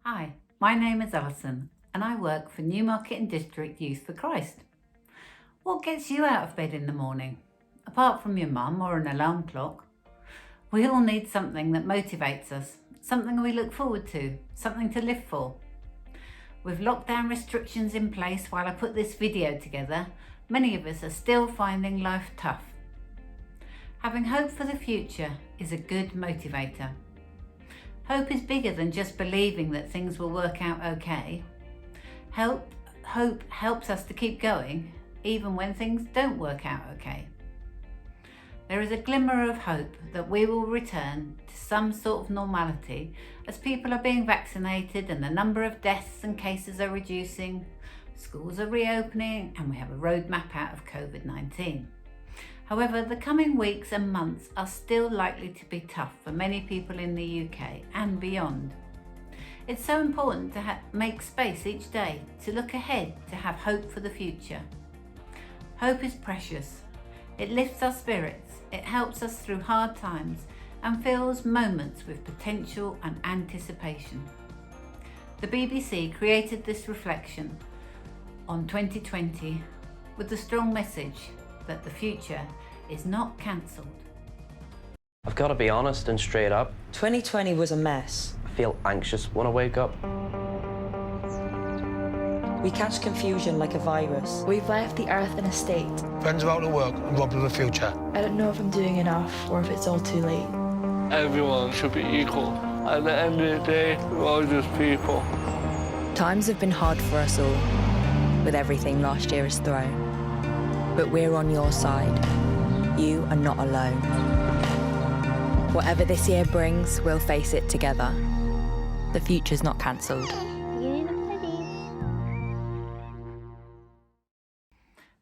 Hi, my name is Alison and I work for Newmarket and District Youth for Christ. What gets you out of bed in the morning? Apart from your mum or an alarm clock, we all need something that motivates us, something we look forward to, something to live for. With lockdown restrictions in place while I put this video together, many of us are still finding life tough. Having hope for the future is a good motivator. Hope is bigger than just believing that things will work out okay. Hope helps us to keep going even when things don't work out okay. There is a glimmer of hope that we will return to some sort of normality as people are being vaccinated and the number of deaths and cases are reducing, schools are reopening and we have a roadmap out of COVID-19. However, the coming weeks and months are still likely to be tough for many people in the UK and beyond. It's so important to make space each day, to look ahead, to have hope for the future. Hope is precious. It lifts our spirits, it helps us through hard times and fills moments with potential and anticipation. The BBC created this reflection on 2020 with the strong message that the future is not cancelled. I've got to be honest and straight up. 2020 was a mess. I feel anxious when I wake up. We catch confusion like a virus. We've left the earth in a state. Friends are out of work and robbed of the future. I don't know if I'm doing enough or if it's all too late. Everyone should be equal. At the end of the day, we're all just people. Times have been hard for us all, with everything last year has thrown. But we're on your side. You are not alone. Whatever this year brings, we'll face it together. The future's not cancelled.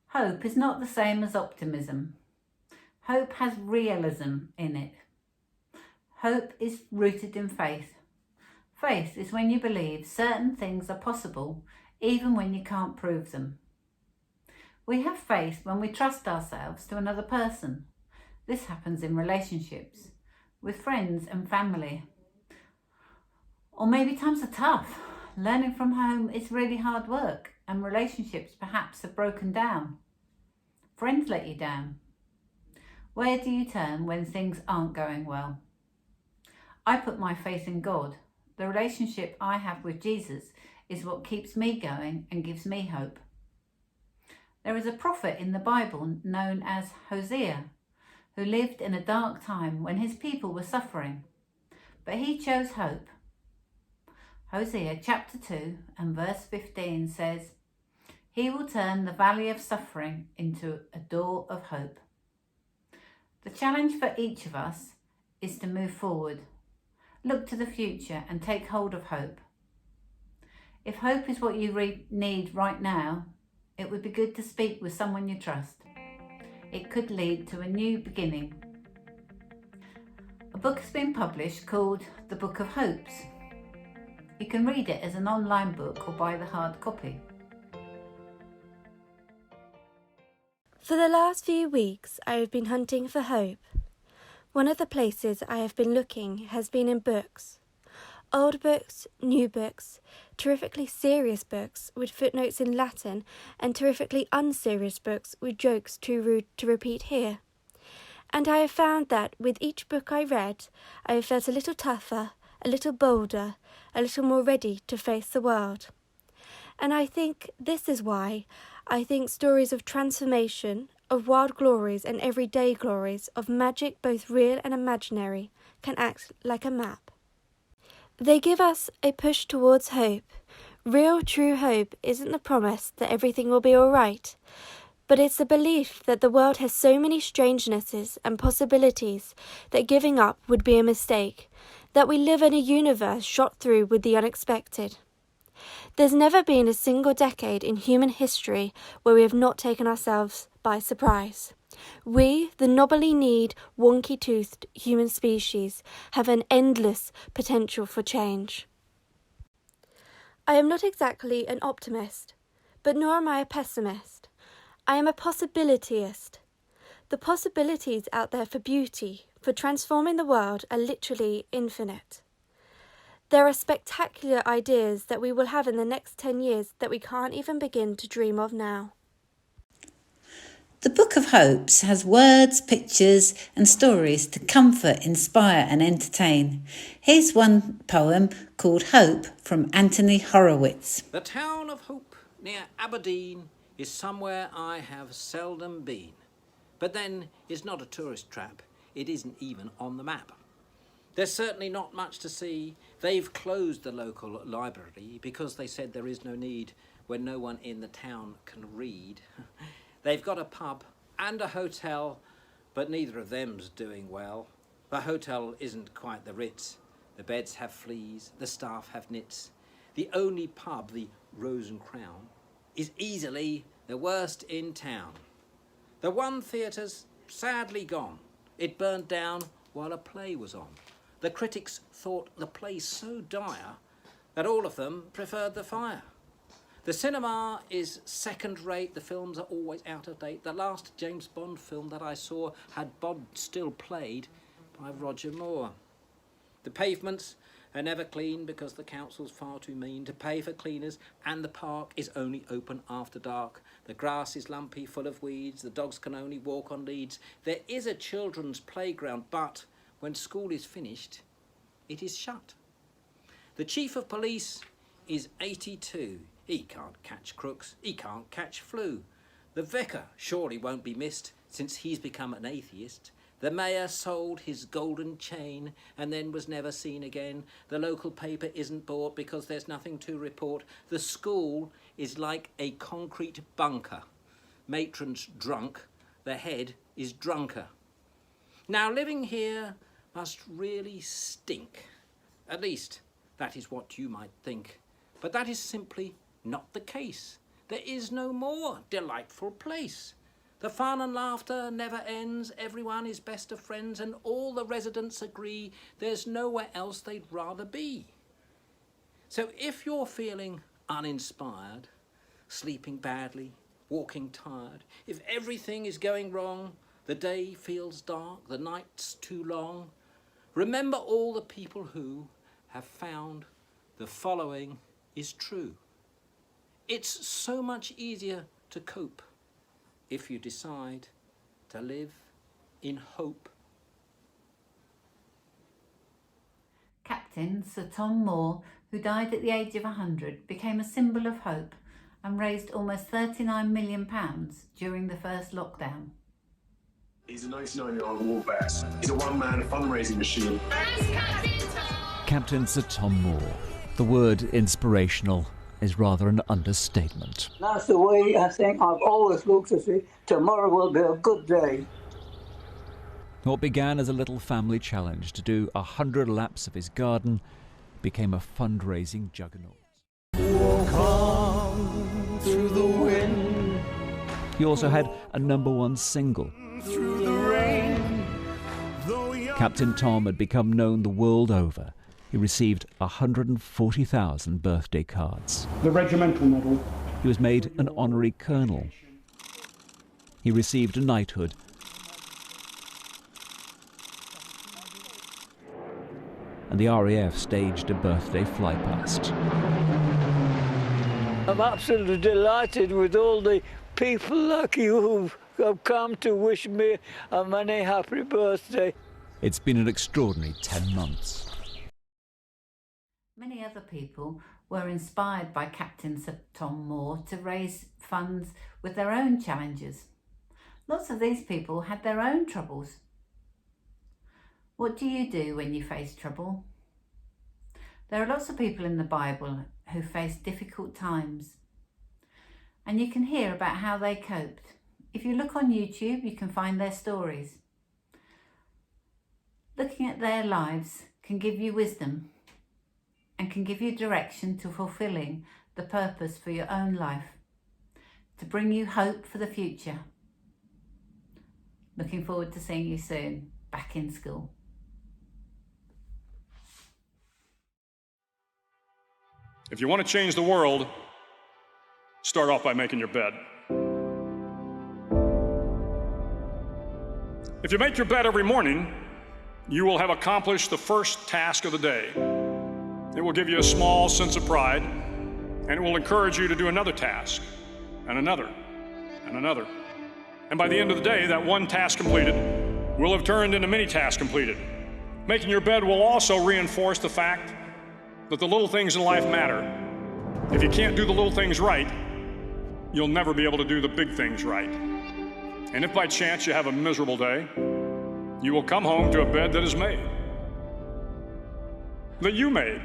Hope is not the same as optimism. Hope has realism in it. Hope is rooted in faith. Faith is when you believe certain things are possible even when you can't prove them. We have faith when we trust ourselves to another person. This happens in relationships, with friends and family. Or maybe times are tough. Learning from home is really hard work and relationships perhaps have broken down. Friends let you down. Where do you turn when things aren't going well? I put my faith in God. The relationship I have with Jesus is what keeps me going and gives me hope. There is a prophet in the Bible known as Hosea, who lived in a dark time when his people were suffering, but he chose hope. Hosea chapter 2 and verse 15 says, "He will turn the valley of suffering into a door of hope." The challenge for each of us is to move forward, look to the future and take hold of hope. If hope is what you need right now, it would be good to speak with someone you trust. It could lead to a new beginning. A book has been published called The Book of Hopes. You can read it as an online book or buy the hard copy. For the last few weeks, I have been hunting for hope. One of the places I have been looking has been in books. Old books, new books, terrifically serious books with footnotes in Latin, and terrifically unserious books with jokes too rude to repeat here. And I have found that with each book I read, I have felt a little tougher, a little bolder, a little more ready to face the world. And I think this is why I think stories of transformation, of wild glories and everyday glories, of magic both real and imaginary, can act like a map. They give us a push towards hope. Real, true hope isn't the promise that everything will be all right, but it's the belief that the world has so many strangenesses and possibilities that giving up would be a mistake, that we live in a universe shot through with the unexpected. There's never been a single decade in human history where we have not taken ourselves by surprise. We, the knobbly-kneed, wonky-toothed human species, have an endless potential for change. I am not exactly an optimist, but nor am I a pessimist. I am a possibilityist. The possibilities out there for beauty, for transforming the world, are literally infinite. There are spectacular ideas that we will have in the next 10 years that we can't even begin to dream of now. The Book of Hopes has words, pictures and stories to comfort, inspire and entertain. Here's one poem called Hope from Anthony Horowitz. The town of Hope near Aberdeen is somewhere I have seldom been. But then it's not a tourist trap. It isn't even on the map. There's certainly not much to see. They've closed the local library because they said there is no need when no one in the town can read. They've got a pub and a hotel, but neither of them's doing well. The hotel isn't quite the Ritz. The beds have fleas, the staff have nits. The only pub, the Rose and Crown, is easily the worst in town. The one theatre's sadly gone. It burned down while a play was on. The critics thought the play so dire that all of them preferred the fire. The cinema is second-rate. The films are always out of date. The last James Bond film that I saw had Bob still played by Roger Moore. The pavements are never clean because the council's far too mean to pay for cleaners, and the park is only open after dark. The grass is lumpy, full of weeds. The dogs can only walk on leads. There is a children's playground, but when school is finished, it is shut. The chief of police is 82. He can't catch crooks. He can't catch flu. The vicar surely won't be missed since he's become an atheist. The mayor sold his golden chain and then was never seen again. The local paper isn't bought because there's nothing to report. The school is like a concrete bunker. Matron's drunk. The head is drunker. Now, living here must really stink. At least, that is what you might think. But that is simply not the case. There is no more delightful place. The fun and laughter never ends. Everyone is best of friends, and all the residents agree there's nowhere else they'd rather be. So if you're feeling uninspired, sleeping badly, walking tired, if everything is going wrong, the day feels dark, the night's too long, remember all the people who have found the following is true. It's so much easier to cope if you decide to live in hope. Captain Sir Tom Moore, who died at the age of 100, became a symbol of hope and raised almost £39 million during the first lockdown. He's a 99-year-old war vet. He's a one-man fundraising machine. Captain Sir Tom Moore. The word inspirational is rather an understatement. That's the way I think I've always looked at it. Tomorrow will be a good day. What began as a little family challenge to do 100 laps of his garden became a fundraising juggernaut. Walk on through the wind. He also had a #1 single. Through the rain. Captain Tom had become known the world over. He received 140,000 birthday cards. The regimental medal. He was made an honorary colonel. He received a knighthood. And the RAF staged a birthday flypast. I'm absolutely delighted with all the people like you who have come to wish me a many happy birthday. It's been an extraordinary 10 months. Many other people were inspired by Captain Sir Tom Moore to raise funds with their own challenges. Lots of these people had their own troubles. What do you do when you face trouble? There are lots of people in the Bible who faced difficult times, and you can hear about how they coped. If you look on YouTube, you can find their stories. Looking at their lives can give you wisdom and can give you direction to fulfilling the purpose for your own life, to bring you hope for the future. Looking forward to seeing you soon, back in school. If you want to change the world, start off by making your bed. If you make your bed every morning, you will have accomplished the first task of the day. It will give you a small sense of pride, and it will encourage you to do another task, and another, and another. And by the end of the day, that one task completed will have turned into many tasks completed. Making your bed will also reinforce the fact that the little things in life matter. If you can't do the little things right, you'll never be able to do the big things right. And if by chance you have a miserable day, you will come home to a bed that is made, that you made.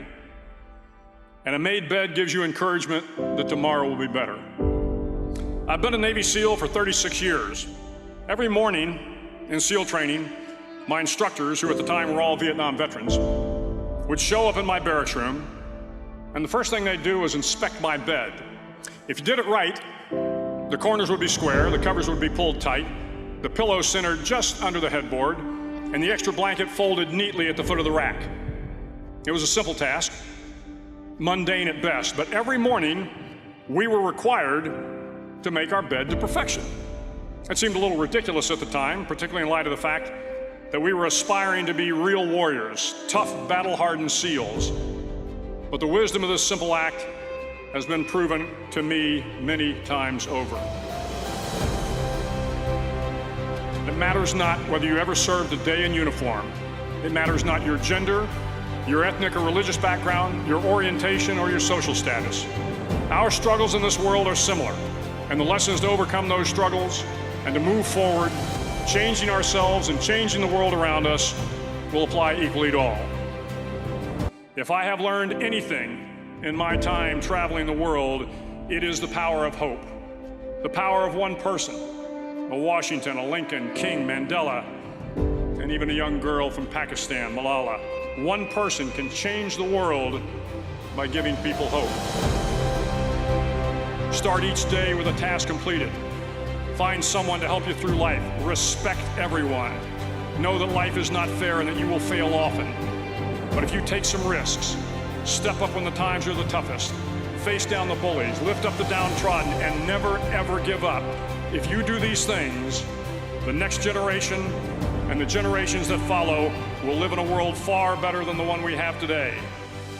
And a made bed gives you encouragement that tomorrow will be better. I've been a Navy SEAL for 36 years. Every morning in SEAL training, my instructors, who at the time were all Vietnam veterans, would show up in my barracks room, and the first thing they'd do was inspect my bed. If you did it right, the corners would be square, the covers would be pulled tight, the pillow centered just under the headboard, and the extra blanket folded neatly at the foot of the rack. It was a simple task, mundane at best, but every morning we were required to make our bed to perfection. It seemed a little ridiculous at the time, particularly in light of the fact that we were aspiring to be real warriors, tough, battle-hardened SEALs. But the wisdom of this simple act has been proven to me many times over. It matters not whether you ever served a day in uniform. It matters not your gender, your ethnic or religious background, your orientation, or your social status. Our struggles in this world are similar, and the lessons to overcome those struggles and to move forward, changing ourselves and changing the world around us, will apply equally to all. If I have learned anything in my time traveling the world, it is the power of hope. The power of one person, a Washington, a Lincoln, King, Mandela, and even a young girl from Pakistan, Malala. One person can change the world by giving people hope. Start each day with a task completed. Find someone to help you through life. Respect everyone. Know that life is not fair and that you will fail often. But if you take some risks, step up when the times are the toughest, face down the bullies, lift up the downtrodden, and never ever give up. If you do these things, the next generation and the generations that follow will live in a world far better than the one we have today.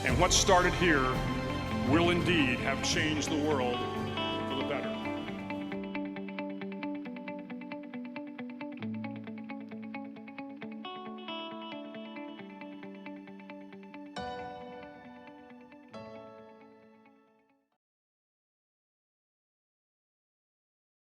And what started here will indeed have changed the world